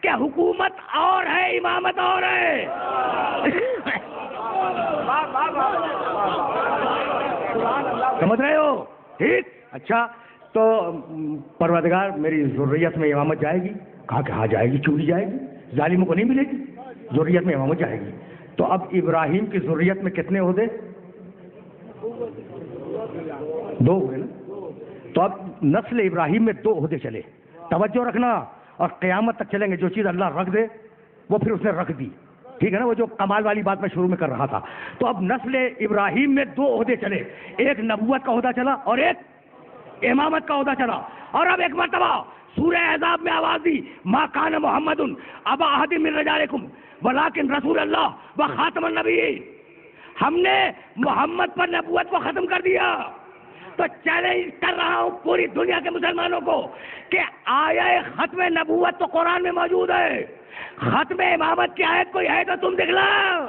کہ حکومت اور ہے امامت اور ہے. سمجھ رہے ہو؟ ٹھیک. اچھا تو پروردگار میری ذریت میں امامت جائے گی؟ کہا کہ ہاں جائے گی. کیوں نہیں جائے گی؟ ظالموں کو نہیں ملے گی. ذریت میں امامت جائے گی. تو اب ابراہیم کی ذریت میں کتنے عہدے؟ 2 ہوئے نا. تو اب نسل ابراہیم میں 2 عہدے چلے. توجہ رکھنا. اور قیامت تک چلیں گے. جو چیز اللہ رکھ دے وہ پھر اس نے رکھ دی. ٹھیک ہے نا. وہ جو کمال والی بات میں شروع میں کر رہا تھا. تو اب نسل ابراہیم میں 2 عہدے چلے. ایک نبوت کا عہدہ چلا اور ایک امامت کا عہدہ چلا. اور اب ایک مرتبہ سورہ احزاب میں آواز دی ما کان محمد ابا احد من رجالکم ولکن رسول اللہ و خاتم النبیین. ہم نے محمد پر نبوت کو ختم کر دیا. تو چیلنج کر رہا ہوں پوری دنیا کے مسلمانوں کو کہ آیہ ختم نبوت تو قرآن میں موجود ہے. ختم امامت کی آیت کوئی ہے تو تم دکھلاؤ.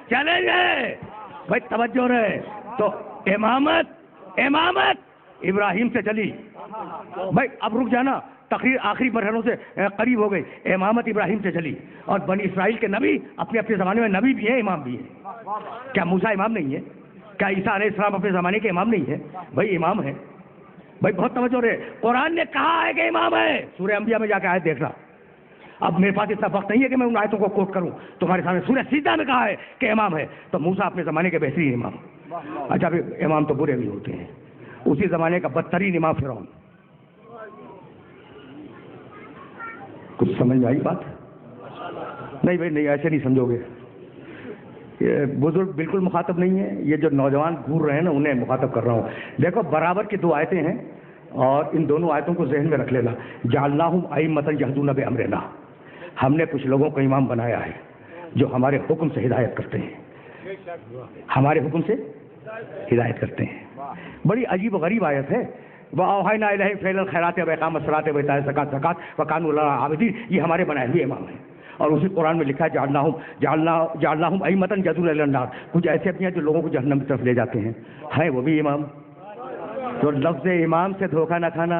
چیلنج ہے بھائی. توجہ رہے. تو امامت ابراہیم سے چلی. بھائی اب رک جانا. تقریر آخری مرحلوں سے قریب ہو گئی. امامت ابراہیم سے چلی. اور بنی اسرائیل کے نبی اپنے اپنے زمانے میں نبی بھی ہیں امام بھی ہیں. کیا موسیٰ امام نہیں ہے؟ کیا عیسیٰ علیہ السلام اپنے زمانے کے امام نہیں ہے؟ بھائی امام ہے. بھائی بہت توجہ رہے. قرآن نے کہا ہے کہ امام ہے. سورہ انبیاء میں جا کے آیت دیکھنا. اب میرے پاس اتنا وقت نہیں ہے کہ میں ان آیتوں کو کوٹ کروں تمہارے سامنے. سورہ سجدہ میں کہا ہے کہ امام ہے. تو موسیٰ اپنے زمانے کے بہترین امام. اچھا پھر امام تو برے بھی ہوتے ہیں. اسی زمانے کا بدترین امام فرعون. کچھ سمجھ میں آئی بات؟ نہیں بھائی نہیں, ایسے نہیں سمجھو گے. یہ بزرگ بالکل مخاطب نہیں ہے. یہ جو نوجوان گھور رہے ہیں نا انہیں مخاطب کر رہا ہوں. دیکھو برابر کی 2 آیتیں ہیں اور ان دونوں آیتوں کو ذہن میں رکھ لینا. جعلناہم ائمۃ یہدون بامرنا. ہم نے کچھ لوگوں کو امام بنایا ہے جو ہمارے حکم سے ہدایت کرتے ہیں. ہمارے حکم سے ہدایت کرتے ہیں. بڑی عجیب و غریب آیت ہے. وَأَوْحَيْنَا إِلَيْهِمْ فِعْلَ الْخَيْرَاتِ وَإِقَامَ الصَّلَاةِ وَإِيتَاءِ الزَّكَاةِ وَكَانُوا لَنَا عَابِدِينَ. یہ ہمارے بنائے ہوئے امام ہیں. اور اسی قرآن میں لکھا ہے جعلناہم ائمۃ یہدون الی النار. کچھ ایسے بھی ہیں جو لوگوں کو جہنم کی طرف لے جاتے ہیں. ہیں وہ بھی امام. تو لفظ امام سے دھوکہ نہ کھانا.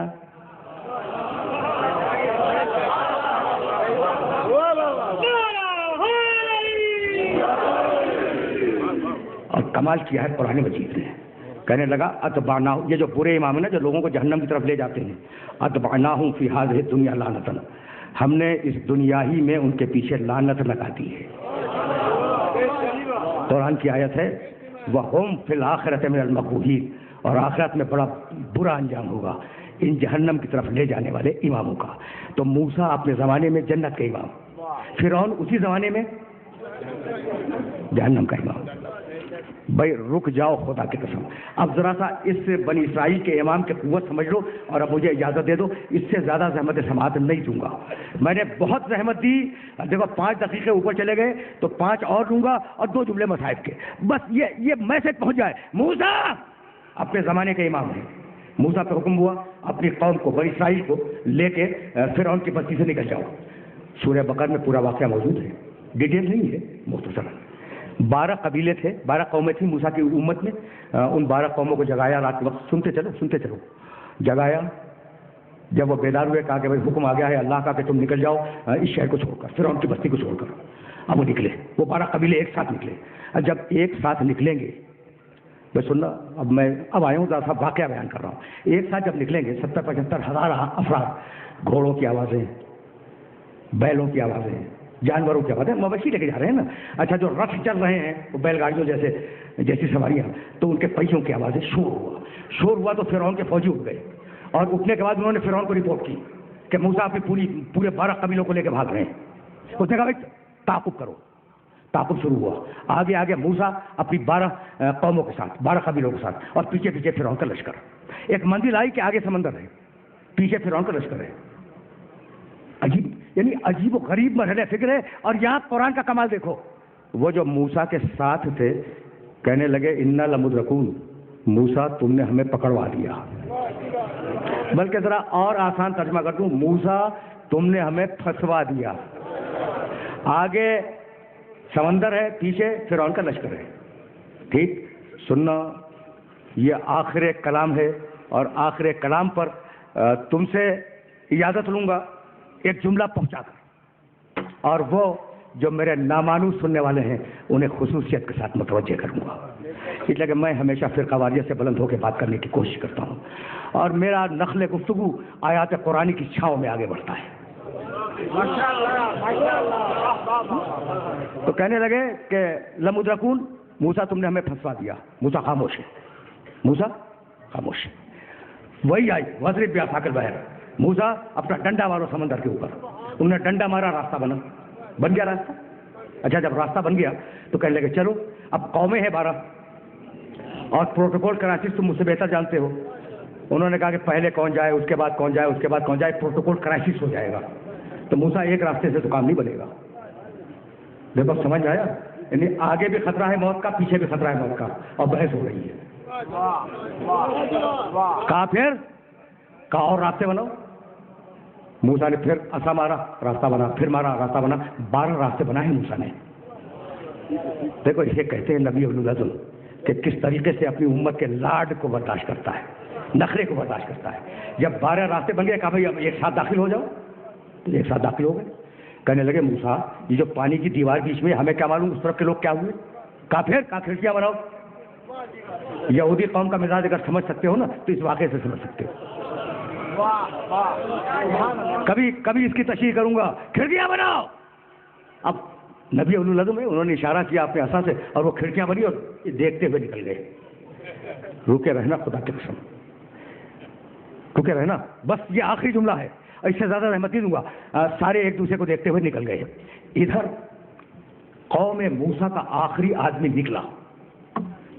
اور کمال کیا ہے قرآن مجید نے. کہنے لگا اتبعناہ. یہ جو برے امام ہیں نا جو لوگوں کو جہنم کی طرف لے جاتے ہیں. اتبعناہم فی ہذہ الدنیا لعنۃ. ہم نے اس دنیا ہی میں ان کے پیچھے لعنت لگا دی ہے. قرآن کی آیت ہے وَهُمْ فِي الْآخِرَةِ مِنَ الْمَقْبُوحِينَ. اور آخرت میں بڑا برا انجام ہوگا ان جہنم کی طرف لے جانے والے اماموں کا. تو موسیٰ اپنے زمانے میں جنت کے امام. فرعون اسی زمانے میں جہنم کا امام. بھائی رک جاؤ خدا کی قسم. اب ذرا سا اس سے بنی اسرائیل کے امام کی قوت سمجھ لو اور اب مجھے اجازت دے دو. اس سے زیادہ زحمت سماعت نہیں دوں گا. میں نے بہت زحمت دی. دیکھو 5 دقیقے اوپر چلے گئے تو 5 اور لوں گا اور 2 جملے مصائب کے. بس یہ میسج پہنچ جائے. موسیٰ اپنے زمانے کے امام ہیں. موسیٰ پہ حکم ہوا اپنی قوم کو بنی اسرائیل کو لے کے فرعون کی بستی سے نکل جاؤ. سورہ بقرہ میں پورا واقعہ موجود ہے. ڈیٹیل نہیں ہے, مختصر. 12 قبیلے تھے, 12 قومیں تھیں موسیٰ کی امت میں. ان 12 قوموں کو جگایا رات کے وقت. سنتے چلو جگایا. جب وہ بیدار ہوئے کہا کہ بھائی حکم آ گیا ہے اللہ کا کہ تم نکل جاؤ اس شہر کو چھوڑ کر, فرعون کی بستی کو چھوڑ کر. اب وہ نکلے. وہ 12 قبیلے ایک ساتھ نکلے. جب ایک ساتھ نکلیں گے بس سننا, اب میں آیا ہوں ذرا سا واقعہ بیان کر رہا ہوں. ایک ساتھ جب نکلیں گے 70-75 ہزار افراد, گھوڑوں کی آوازیں, بیلوں کی آوازیں, جانوروں کی آوازیں, مویشی لے کے جا رہے ہیں نا. اچھا جو رتھ چل رہے ہیں وہ بیل گاڑیوں جیسی سواریاں, تو ان کے پہیوں کی آوازیں. شور ہوا تو فرعون کے فوجی اٹھ گئے. اور اٹھنے کے بعد انہوں نے فرعون کو رپورٹ کی کہ موسیٰ اپنی پورے 12 قبیلوں کو لے کے بھاگ رہے ہیں. اس نے کہا بھائی تعاقب کرو. تعاقب شروع ہوا. آگے موسیٰ اپنی 12 قوموں کے ساتھ, 12 قبیلوں کے ساتھ, اور پیچھے فرعون کا لشکر. ایک منزل آئی کہ آگے سمندر ہے, پیچھے فرعون کا لشکر ہے. عجیب و غریب مرحلہ فکر ہے. اور یہاں قرآن کا کمال دیکھو. وہ جو موسیٰ کے ساتھ تھے کہنے لگے انا لمدرکون. موسیٰ تم نے ہمیں پکڑوا دیا. بلکہ ذرا اور آسان ترجمہ کر دوں, موسیٰ تم نے ہمیں پھنسوا دیا. آگے سمندر ہے, پیچھے فرعون کا لشکر ہے. ٹھیک سننا, یہ آخر کلام ہے اور آخر کلام پر تم سے اجازت لوں گا ایک جملہ پہنچا کر، اور وہ جو میرے نامانوس سننے والے ہیں انہیں خصوصیت کے ساتھ متوجہ کروں گا، اس لیے کہ میں ہمیشہ فرقہ واریت سے بلند ہو کے بات کرنے کی کوشش کرتا ہوں اور میرا نقل گفتگو آیات قرآنی کی چھاؤں میں آگے بڑھتا ہے۔ تو کہنے لگے کہ لمدرکون، موسیٰ تم نے ہمیں پھنسوا دیا۔ موسیٰ خاموش ہے، موسیٰ خاموش ہے۔ وہی آئی وضرب بعصاک البحر، موسیٰ اپنا ڈنڈا مارو سمندر کے اوپر۔ انہوں نے ڈنڈا مارا، راستہ بن گیا راستہ۔ اچھا جب راستہ بن گیا تو کہنے لگے چلو اب قومیں ہیں 12 اور پروٹوکول کرائسس تم مجھ سے بہتر جانتے ہو۔ انہوں نے کہا کہ پہلے کون جائے، اس کے بعد کون جائے، اس کے بعد کون جائے، پروٹوکول کرائسس ہو جائے گا۔ تو موسیٰ ایک راستے سے تو کام نہیں بنے گا۔ دیکھو سمجھ میں آیا، یعنی آگے بھی خطرہ ہے موت کا، پیچھے بھی خطرہ ہے موت کا، اور بحث ہو رہی ہے۔ کہا پھر اور راستے بناؤ۔ موسیٰ نے پھر عصا مارا، راستہ بنا، پھر مارا، راستہ بنا، 12 راستے بنائے موسیٰ نے۔ دیکھو اسے کہتے ہیں نبی العظم کہ کس طریقے سے اپنی امت کے لاڈ کو برداشت کرتا ہے، نخرے کو برداشت کرتا ہے۔ جب 12 راستے بن گئے کہا بھائی اب ایک ساتھ داخل ہو جاؤ، تو ایک ساتھ داخل ہو گئے۔ کہنے لگے موسیٰ یہ جو پانی کی دیوار بیچ میں، ہمیں کیا معلوم اس طرف کے لوگ کیا ہوئے؟ کہا پھر کھڑکیاں بناؤ۔ یہودی قوم کا مزاج اگر سمجھ سکتے ہو نا تو اس واقعے سے سمجھ سکتے ہو۔ کبھی اس کی تشریح کروں گا، کھڑکیاں بناؤ۔ اب نبی العظم ہے، انہوں نے اشارہ کیا اپنے عصا سے اور وہ کھڑکیاں بنی اور دیکھتے ہوئے نکل گئے۔ رکے رہنا خدا کی قسم، رکے رہنا، بس یہ آخری جملہ ہے، اس سے زیادہ رحمت نہیں دوں گا۔ سارے ایک دوسرے کو دیکھتے ہوئے نکل گئے۔ ادھر قوم موسیٰ کا آخری آدمی نکلا،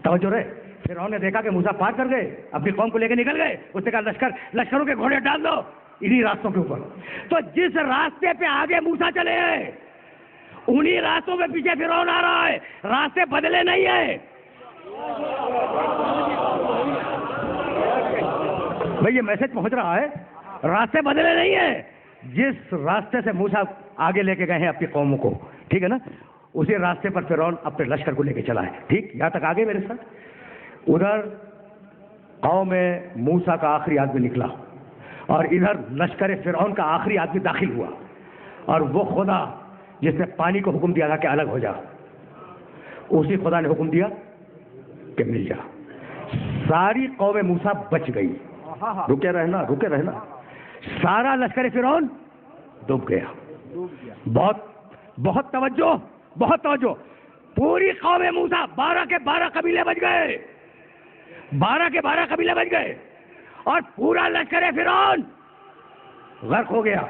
توجہ رہے۔ فرعون نے دیکھا کہ موسیٰ پار کر گئے، اپنی قوم کو لے کے نکل گئے، اس نے کہا لشکروں کے گھوڑے ڈال دو انہی راستوں کے اوپر۔ تو جس راستے پہ آگے موسیٰ چلے ہیں انہی راستوں پہ پیچھے فرعون آ رہا ہے، راستے بدلے نہیں ہیں۔ بھئی یہ میسج پہنچ رہا ہے، راستے بدلے نہیں ہیں۔ جس راستے سے موسیٰ آگے لے کے گئے ہیں اپنی قوموں کو، ٹھیک ہے نا، اسی راستے پر فرعون اپنے لشکر کو لے کے چلا ہے۔ ٹھیک، یہاں تک آگے میرے ساتھ۔ ادھر قوم موسیٰ کا آخری آدمی نکلا اور ادھر لشکر فرعون کا آخری آدمی داخل ہوا، اور وہ خدا جس نے پانی کو حکم دیا تھا کہ الگ ہو جا، اسی خدا نے حکم دیا کہ مل جا۔ ساری قوم موسیٰ بچ گئی۔ رکے رہنا، رکے رہنا۔ سارا لشکر فرعون ڈوب گیا۔ بہت توجہ، بہت توجہ۔ پوری قوم موسیٰ 12 کے 12 قبیلے بچ گئے، 12 کے 12 قبیلے بچ گئے، اور پورا لشکر فرعون غرق ہو گیا۔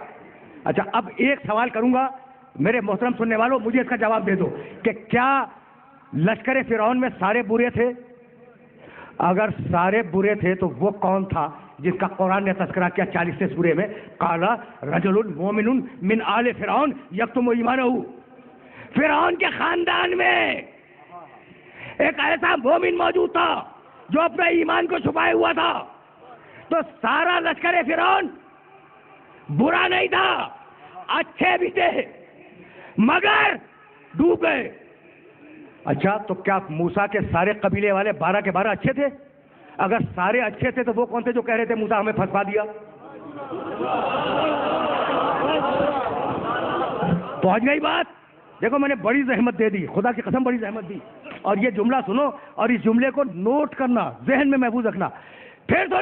اچھا اب ایک سوال کروں گا میرے محترم سننے والوں، مجھے اس کا جواب دے دو کہ کیا لشکر فرعون میں سارے برے تھے؟ اگر سارے برے تھے تو وہ کون تھا جس کا قرآن نے تذکرہ کیا 40 سورے میں؟ قال رجل مومن من آل فرعون یکتم ایمانہ۔ فرعون کے خاندان میں ایک ایسا مومن موجود تھا جو اپنے ایمان کو چھپائے ہوا تھا۔ تو سارا لشکر فرعون برا نہیں تھا، اچھے بھی تھے، مگر ڈوب گئے۔ اچھا تو کیا موسیٰ کے سارے قبیلے والے 12 کے 12 اچھے تھے؟ اگر سارے اچھے تھے تو وہ کون تھے جو کہہ رہے تھے موسیٰ ہمیں پھنسوا دیا؟ پہنچ گئی بات؟ دیکھو میں نے بڑی زحمت دے دی، خدا کی قسم بڑی زحمت دی، اور یہ جملہ سنو اور اس جملے کو نوٹ کرنا، ذہن میں محفوظ رکھنا۔ پھر تو